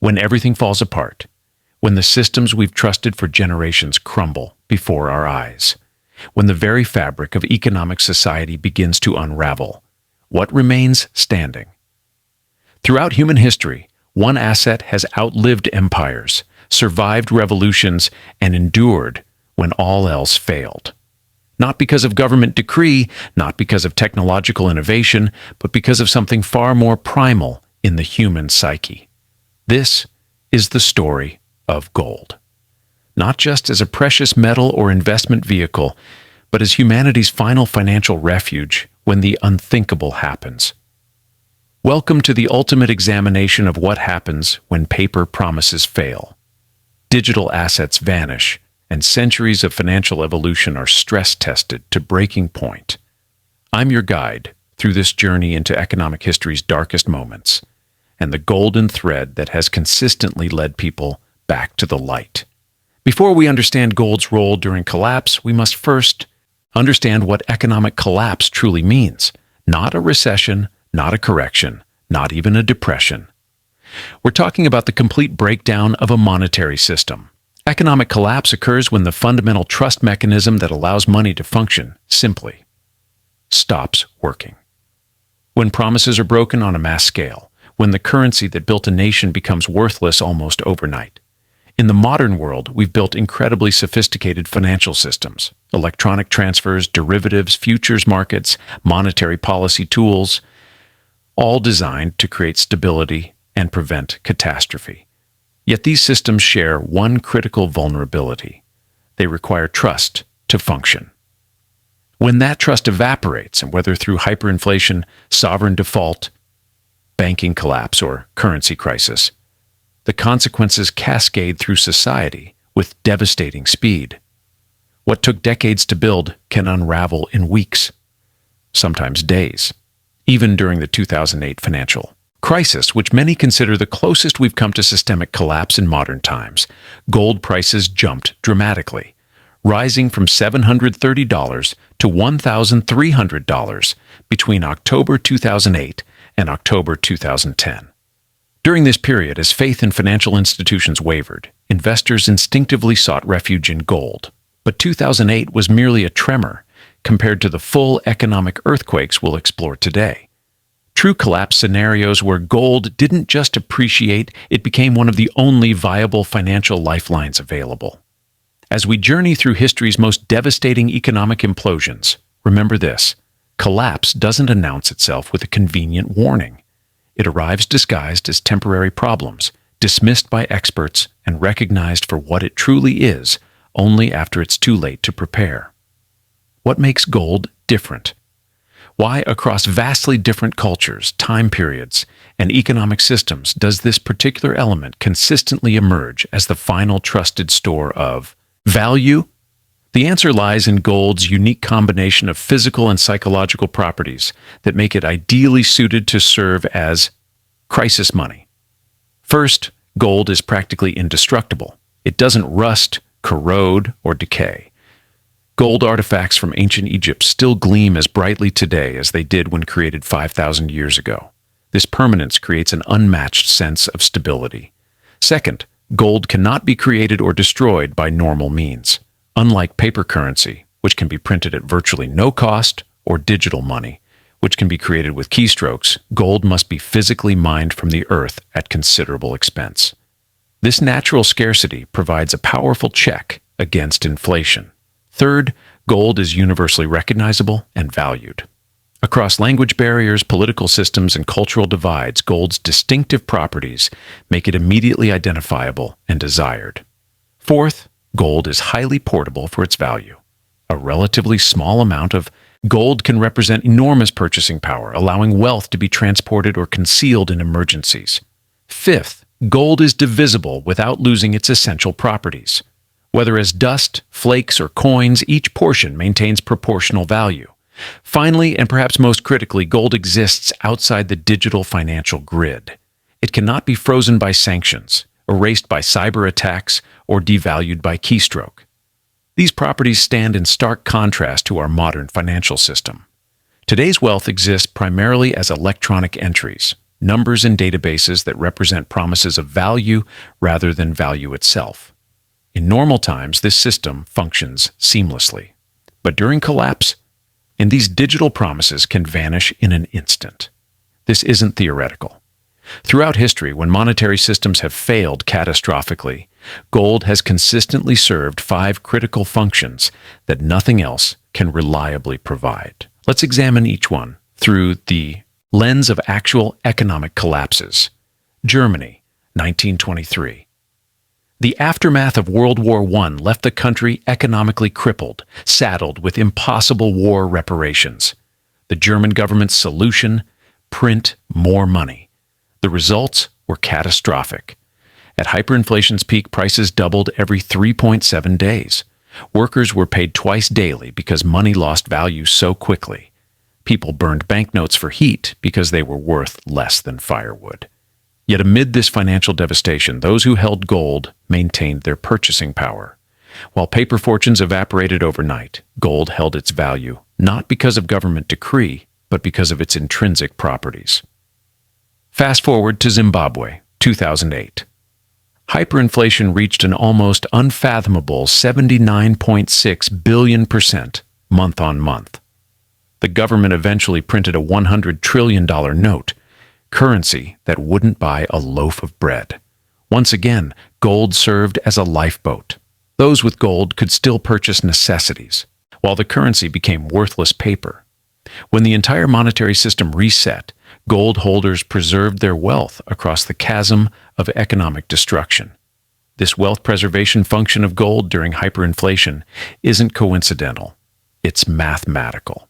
when everything falls apart, when the systems we've trusted for generations crumble before our eyes, when the very fabric of economic society begins to unravel, what remains standing? Throughout human history, one asset has outlived empires, survived revolutions, and endured when all else failed. Not because of government decree, not because of technological innovation, but because of something far more primal in the human psyche. This is the story of gold. Not just as a precious metal or investment vehicle, but as humanity's final financial refuge when the unthinkable happens. Welcome to the ultimate examination of what happens when paper promises fail. Digital assets vanish, and centuries of financial evolution are stress-tested to breaking point. I'm your guide through this journey into economic history's darkest moments, and the golden thread that has consistently led people back to the light. Before we understand gold's role during collapse, we must first understand what economic collapse truly means. Not a recession, not a correction, not even a depression. We're talking about the complete breakdown of a monetary system. Economic collapse occurs when the fundamental trust mechanism that allows money to function simply stops working. When promises are broken on a mass scale, when the currency that built a nation becomes worthless almost overnight. In the modern world, we've built incredibly sophisticated financial systems, electronic transfers, derivatives, futures markets, monetary policy tools, all designed to create stability and prevent catastrophe. Yet these systems share one critical vulnerability. They require trust to function. When that trust evaporates, and whether through hyperinflation, sovereign default, banking collapse, or currency crisis, the consequences cascade through society with devastating speed. What took decades to build can unravel in weeks, sometimes days, even during the 2008 financial crisis, which many consider the closest we've come to systemic collapse in modern times. Gold prices jumped dramatically, rising from $730 to $1,300 between October 2008 and October 2010. During this period, as faith in financial institutions wavered, investors instinctively sought refuge in gold. But 2008 was merely a tremor compared to the full economic earthquakes we'll explore today. True collapse scenarios where gold didn't just appreciate, it became one of the only viable financial lifelines available. As we journey through history's most devastating economic implosions, remember this: collapse doesn't announce itself with a convenient warning. It arrives disguised as temporary problems, dismissed by experts and recognized for what it truly is only after it's too late to prepare. What makes gold different? Why, across vastly different cultures, time periods, and economic systems, does this particular element consistently emerge as the final trusted store of value? The answer lies in gold's unique combination of physical and psychological properties that make it ideally suited to serve as crisis money. First, gold is practically indestructible. It doesn't rust, corrode, or decay. Gold artifacts from ancient Egypt still gleam as brightly today as they did when created 5,000 years ago. This permanence creates an unmatched sense of stability. Second, gold cannot be created or destroyed by normal means. Unlike paper currency, which can be printed at virtually no cost, or digital money, which can be created with keystrokes, gold must be physically mined from the earth at considerable expense. This natural scarcity provides a powerful check against inflation. Third, gold is universally recognizable and valued. Across language barriers, political systems, and cultural divides, gold's distinctive properties make it immediately identifiable and desired. Fourth, gold is highly portable for its value. A relatively small amount of gold can represent enormous purchasing power, allowing wealth to be transported or concealed in emergencies. Fifth, gold is divisible without losing its essential properties. Whether as dust, flakes, or coins, each portion maintains proportional value. Finally, and perhaps most critically, gold exists outside the digital financial grid. It cannot be frozen by sanctions, erased by cyber attacks, or devalued by keystroke. These properties stand in stark contrast to our modern financial system. Today's wealth exists primarily as electronic entries, numbers in databases that represent promises of value rather than value itself. In normal times, this system functions seamlessly. But during collapse, and these digital promises can vanish in an instant. This isn't theoretical. Throughout history, when monetary systems have failed catastrophically, gold has consistently served 5 critical functions that nothing else can reliably provide. Let's examine each one through the lens of actual economic collapses. Germany, 1923. The aftermath of World War I left the country economically crippled, saddled with impossible war reparations. The German government's solution? Print more money. The results were catastrophic. At hyperinflation's peak, prices doubled every 3.7 days. Workers were paid twice daily because money lost value so quickly. People burned banknotes for heat because they were worth less than firewood. Yet amid this financial devastation, those who held gold maintained their purchasing power. While paper fortunes evaporated overnight, gold held its value, not because of government decree, but because of its intrinsic properties. Fast forward to Zimbabwe, 2008. Hyperinflation reached an almost unfathomable 79.6 billion% month on month. The government eventually printed a $100 trillion note, currency that wouldn't buy a loaf of bread. Once again, gold served as a lifeboat. Those with gold could still purchase necessities, while the currency became worthless paper. When the entire monetary system reset, gold holders preserved their wealth across the chasm of economic destruction. This wealth preservation function of gold during hyperinflation isn't coincidental. It's mathematical.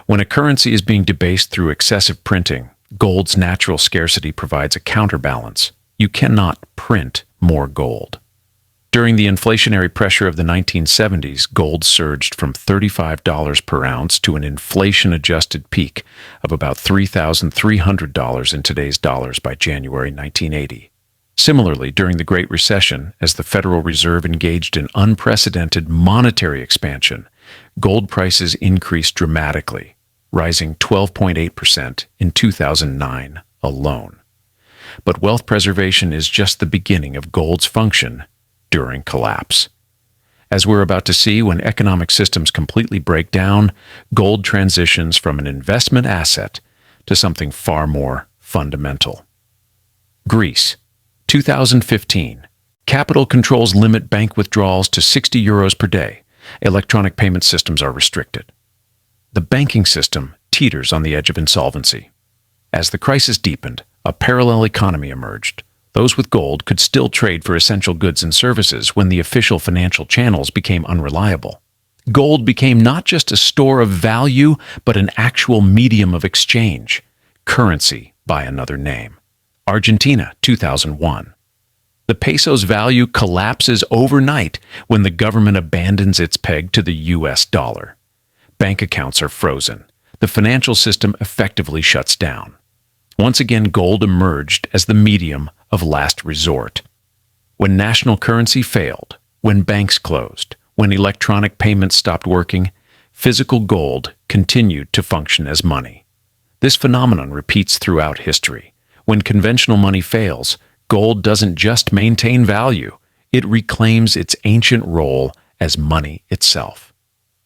When a currency is being debased through excessive printing, gold's natural scarcity provides a counterbalance. You cannot print more gold. During the inflationary pressure of the 1970s, gold surged from $35 per ounce to an inflation-adjusted peak of about $3,300 in today's dollars by January 1980. Similarly, during the Great Recession, as the Federal Reserve engaged in unprecedented monetary expansion, gold prices increased dramatically, rising 12.8% in 2009 alone. But wealth preservation is just the beginning of gold's function during collapse. As we're about to see, when economic systems completely break down, gold transitions from an investment asset to something far more fundamental. Greece, 2015. Capital controls limit bank withdrawals to €60 per day. Electronic payment systems are restricted. The banking system teeters on the edge of insolvency. As the crisis deepened, a parallel economy emerged. Those with gold could still trade for essential goods and services when the official financial channels became unreliable. Gold became not just a store of value, but an actual medium of exchange, currency by another name. Argentina, 2001. The peso's value collapses overnight when the government abandons its peg to the US dollar. Bank accounts are frozen. The financial system effectively shuts down. Once again, gold emerged as the medium of last resort. When national currency failed, when banks closed, when electronic payments stopped working, physical gold continued to function as money. This phenomenon repeats throughout history. When conventional money fails, gold doesn't just maintain value, it reclaims its ancient role as money itself.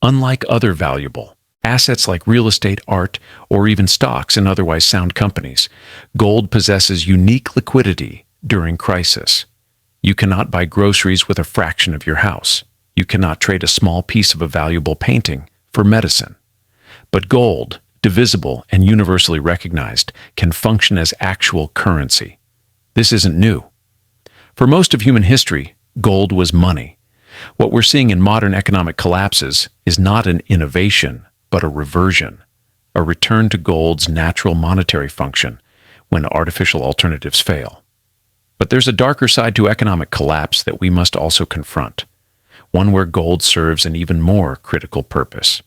Unlike other valuable assets like real estate, art, or even stocks in otherwise sound companies, gold possesses unique liquidity during crisis. You cannot buy groceries with a fraction of your house. You cannot trade a small piece of a valuable painting for medicine. But gold, divisible and universally recognized, can function as actual currency. This isn't new. For most of human history, gold was money. What we're seeing in modern economic collapses is not an innovation, but a reversion, a return to gold's natural monetary function when artificial alternatives fail. But there's a darker side to economic collapse that we must also confront, one where gold serves an even more critical purpose.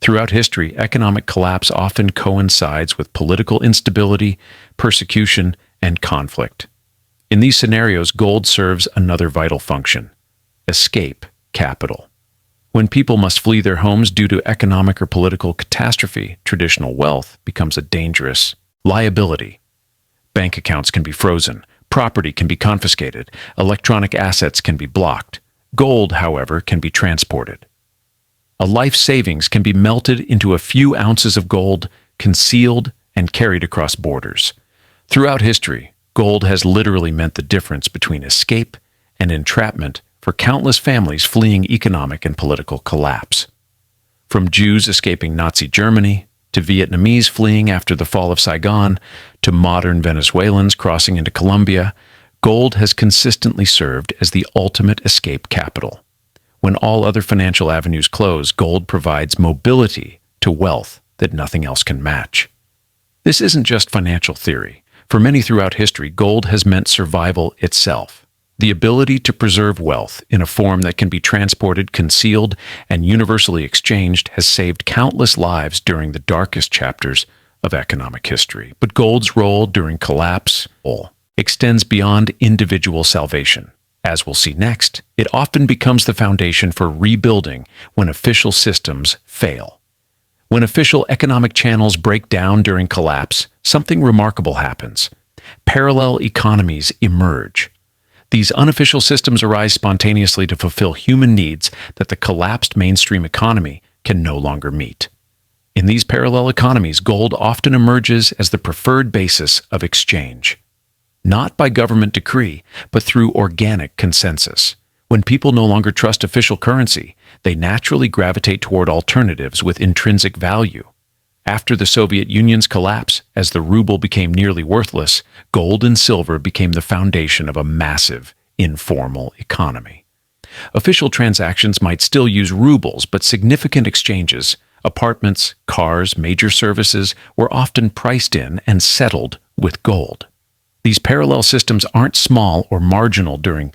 Throughout history, economic collapse often coincides with political instability, persecution, and conflict. In these scenarios, gold serves another vital function: escape capital. When people must flee their homes due to economic or political catastrophe, traditional wealth becomes a dangerous liability. Bank accounts can be frozen, property can be confiscated, electronic assets can be blocked. Gold, however, can be transported. A life savings can be melted into a few ounces of gold, concealed, and carried across borders. Throughout history, gold has literally meant the difference between escape and entrapment for countless families fleeing economic and political collapse. From Jews escaping Nazi Germany, to Vietnamese fleeing after the fall of Saigon, to modern Venezuelans crossing into Colombia, gold has consistently served as the ultimate escape capital. When all other financial avenues close, gold provides mobility to wealth that nothing else can match. This isn't just financial theory. For many throughout history, gold has meant survival itself. The ability to preserve wealth in a form that can be transported, concealed, and universally exchanged has saved countless lives during the darkest chapters of economic history. But gold's role during collapse extends beyond individual salvation. As we'll see next, it often becomes the foundation for rebuilding when official systems fail. When official economic channels break down during collapse, something remarkable happens. Parallel economies emerge. These unofficial systems arise spontaneously to fulfill human needs that the collapsed mainstream economy can no longer meet. In these parallel economies, gold often emerges as the preferred basis of exchange. Not by government decree, but through organic consensus. When people no longer trust official currency, they naturally gravitate toward alternatives with intrinsic value. After the Soviet Union's collapse, as the ruble became nearly worthless, gold and silver became the foundation of a massive, informal economy. Official transactions might still use rubles, but significant exchanges, apartments, cars, major services, were often priced in and settled with gold. These parallel systems aren't small or marginal during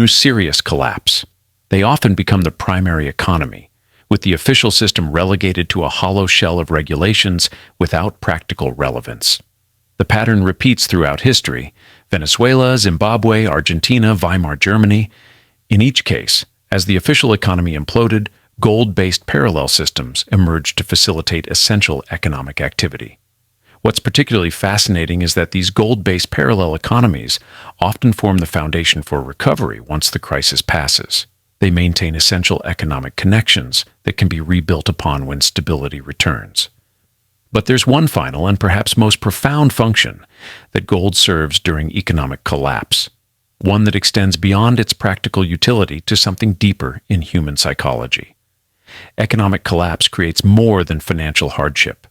serious collapse. They often become the primary economy, with the official system relegated to a hollow shell of regulations without practical relevance. The pattern repeats throughout history: Venezuela, Zimbabwe, Argentina, Weimar Germany. In each case, as the official economy imploded, gold-based parallel systems emerged to facilitate essential economic activity. What's particularly fascinating is that these gold-based parallel economies often form the foundation for recovery once the crisis passes. They maintain essential economic connections that can be rebuilt upon when stability returns. But there's one final and perhaps most profound function that gold serves during economic collapse, one that extends beyond its practical utility to something deeper in human psychology. Economic collapse creates more than financial hardship.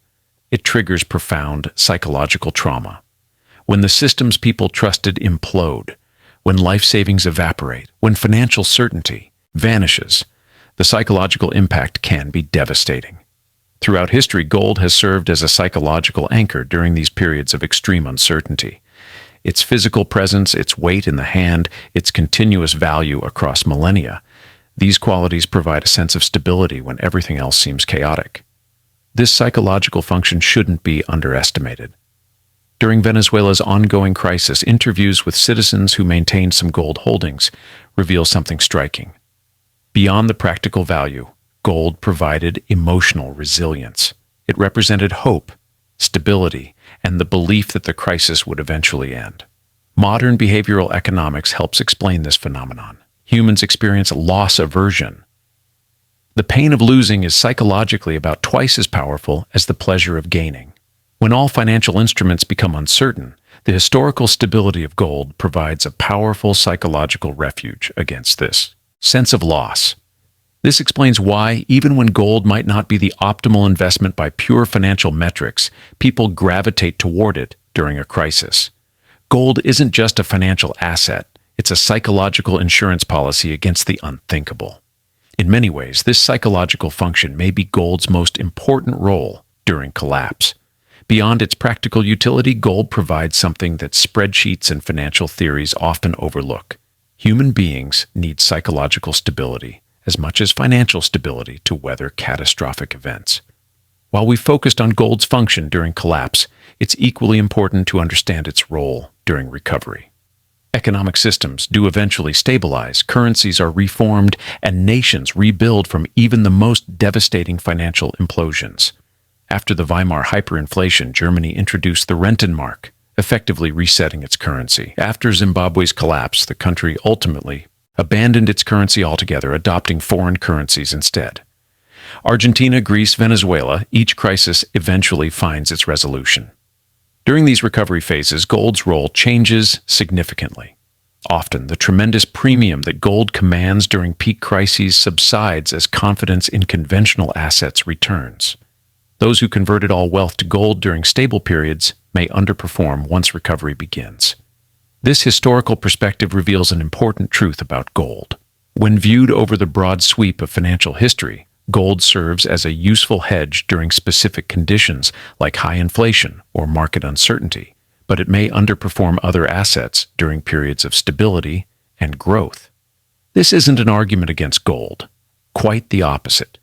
It triggers profound psychological trauma. When the systems people trusted implode, when life savings evaporate, when financial certainty vanishes, the psychological impact can be devastating. Throughout history, gold has served as a psychological anchor during these periods of extreme uncertainty. Its physical presence, its weight in the hand, its continuous value across millennia, these qualities provide a sense of stability when everything else seems chaotic. This psychological function shouldn't be underestimated. During Venezuela's ongoing crisis, interviews with citizens who maintained some gold holdings reveal something striking. Beyond the practical value, gold provided emotional resilience. It represented hope, stability, and the belief that the crisis would eventually end. Modern behavioral economics helps explain this phenomenon. Humans experience loss aversion. The pain of losing is psychologically about twice as powerful as the pleasure of gaining. When all financial instruments become uncertain, the historical stability of gold provides a powerful psychological refuge against this sense of loss. This explains why, even when gold might not be the optimal investment by pure financial metrics, people gravitate toward it during a crisis. Gold isn't just a financial asset, it's a psychological insurance policy against the unthinkable. In many ways, this psychological function may be gold's most important role during collapse. Beyond its practical utility, gold provides something that spreadsheets and financial theories often overlook. Human beings need psychological stability as much as financial stability to weather catastrophic events. While we focused on gold's function during collapse, it's equally important to understand its role during recovery. Economic systems do eventually stabilize, currencies are reformed, and nations rebuild from even the most devastating financial implosions. After the Weimar hyperinflation, Germany introduced the Rentenmark, effectively resetting its currency. After Zimbabwe's collapse, the country ultimately abandoned its currency altogether, adopting foreign currencies instead. Argentina, Greece, Venezuela, each crisis eventually finds its resolution. During these recovery phases, gold's role changes significantly. Often, the tremendous premium that gold commands during peak crises subsides as confidence in conventional assets returns. Those who converted all wealth to gold during stable periods may underperform once recovery begins. This historical perspective reveals an important truth about gold. When viewed over the broad sweep of financial history, gold serves as a useful hedge during specific conditions like high inflation or market uncertainty, but it may underperform other assets during periods of stability and growth. This isn't an argument against gold. Quite the opposite.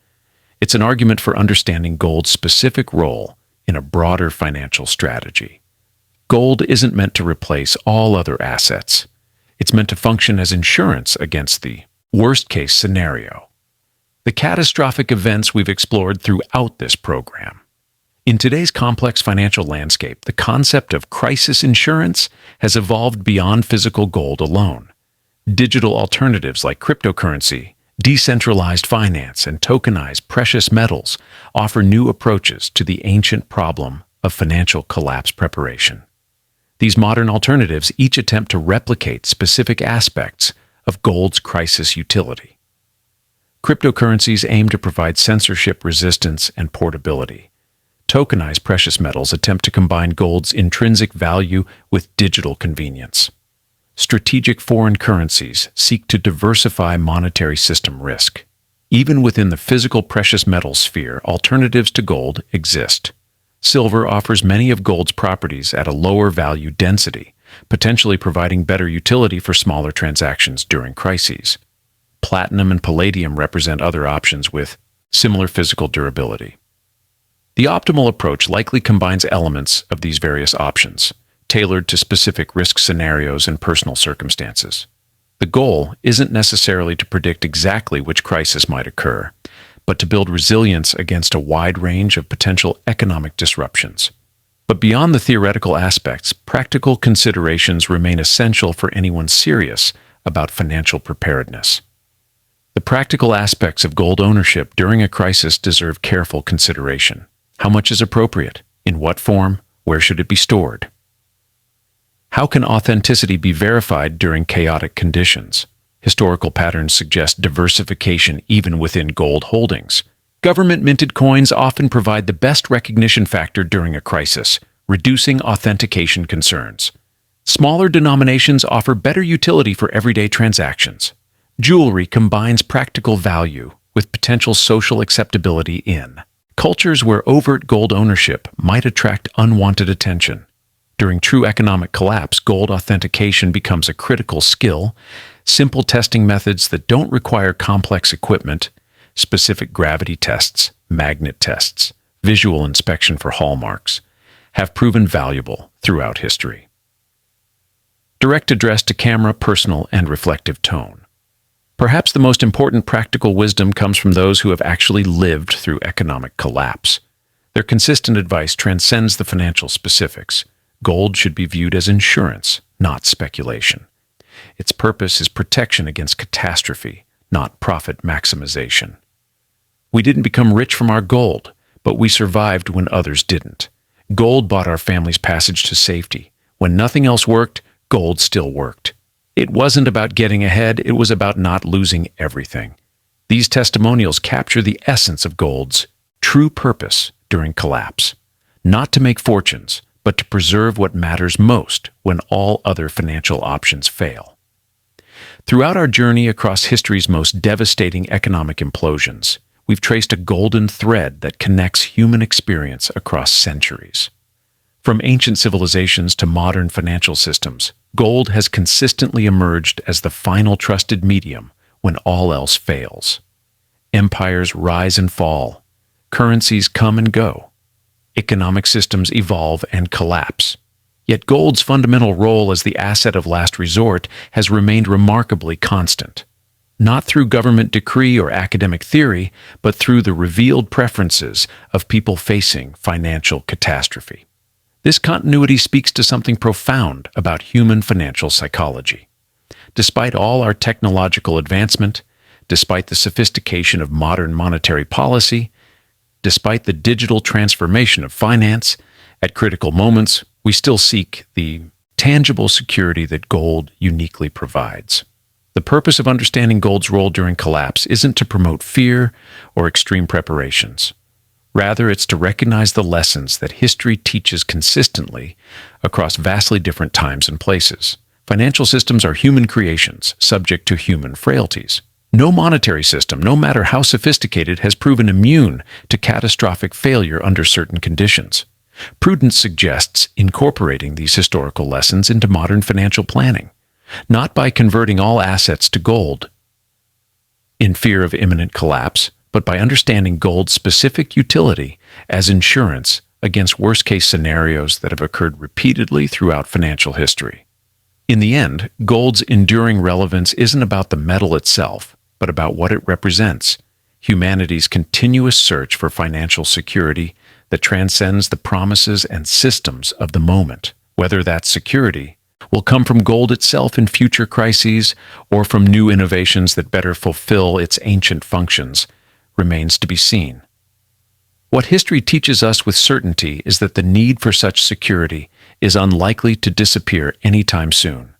It's an argument for understanding gold's specific role in a broader financial strategy. Gold isn't meant to replace all other assets. It's meant to function as insurance against the worst-case scenario, the catastrophic events we've explored throughout this program. In today's complex financial landscape, the concept of crisis insurance has evolved beyond physical gold alone. Digital alternatives like cryptocurrency, decentralized finance, and tokenized precious metals offer new approaches to the ancient problem of financial collapse preparation. These modern alternatives each attempt to replicate specific aspects of gold's crisis utility. Cryptocurrencies aim to provide censorship resistance and portability. Tokenized precious metals attempt to combine gold's intrinsic value with digital convenience. Strategic foreign currencies seek to diversify monetary system risk. Even within the physical precious metal sphere, alternatives to gold exist. Silver offers many of gold's properties at a lower value density, potentially providing better utility for smaller transactions during crises. Platinum and palladium represent other options with similar physical durability. The optimal approach likely combines elements of these various options, tailored to specific risk scenarios and personal circumstances. The goal isn't necessarily to predict exactly which crisis might occur, but to build resilience against a wide range of potential economic disruptions. But beyond the theoretical aspects, practical considerations remain essential for anyone serious about financial preparedness. The practical aspects of gold ownership during a crisis deserve careful consideration. How much is appropriate? In what form? Where should it be stored? How can authenticity be verified during chaotic conditions? Historical patterns suggest diversification even within gold holdings. Government-minted coins often provide the best recognition factor during a crisis, reducing authentication concerns. Smaller denominations offer better utility for everyday transactions. Jewelry combines practical value with potential social acceptability in cultures where overt gold ownership might attract unwanted attention. During true economic collapse, gold authentication becomes a critical skill. Simple testing methods that don't require complex equipment, specific gravity tests, magnet tests, visual inspection for hallmarks, have proven valuable throughout history. Direct address to camera, personal, and reflective tone. Perhaps the most important practical wisdom comes from those who have actually lived through economic collapse. Their consistent advice transcends the financial specifics. Gold should be viewed as insurance, not speculation. Its purpose is protection against catastrophe, not profit maximization. We didn't become rich from our gold, but we survived when others didn't. Gold bought our family's passage to safety. When nothing else worked, gold still worked. It wasn't about getting ahead, it was about not losing everything. These testimonials capture the essence of gold's true purpose during collapse. Not to make fortunes, but to preserve what matters most when all other financial options fail. Throughout our journey across history's most devastating economic implosions, we've traced a golden thread that connects human experience across centuries. From ancient civilizations to modern financial systems, gold has consistently emerged as the final trusted medium when all else fails. Empires rise and fall. Currencies come and go. Economic systems evolve and collapse. Yet gold's fundamental role as the asset of last resort has remained remarkably constant. Not through government decree or academic theory, but through the revealed preferences of people facing financial catastrophe. This continuity speaks to something profound about human financial psychology. Despite all our technological advancement, despite the sophistication of modern monetary policy, despite the digital transformation of finance, at critical moments, we still seek the tangible security that gold uniquely provides. The purpose of understanding gold's role during collapse isn't to promote fear or extreme preparations. Rather, it's to recognize the lessons that history teaches consistently across vastly different times and places. Financial systems are human creations, subject to human frailties. No monetary system, no matter how sophisticated, has proven immune to catastrophic failure under certain conditions. Prudence suggests incorporating these historical lessons into modern financial planning, not by converting all assets to gold in fear of imminent collapse, but by understanding gold's specific utility as insurance against worst-case scenarios that have occurred repeatedly throughout financial history. In the end, gold's enduring relevance isn't about the metal itself, but about what it represents: humanity's continuous search for financial security that transcends the promises and systems of the moment. Whether that security will come from gold itself in future crises or from new innovations that better fulfill its ancient functions remains to be seen. What history teaches us with certainty is that the need for such security is unlikely to disappear anytime soon.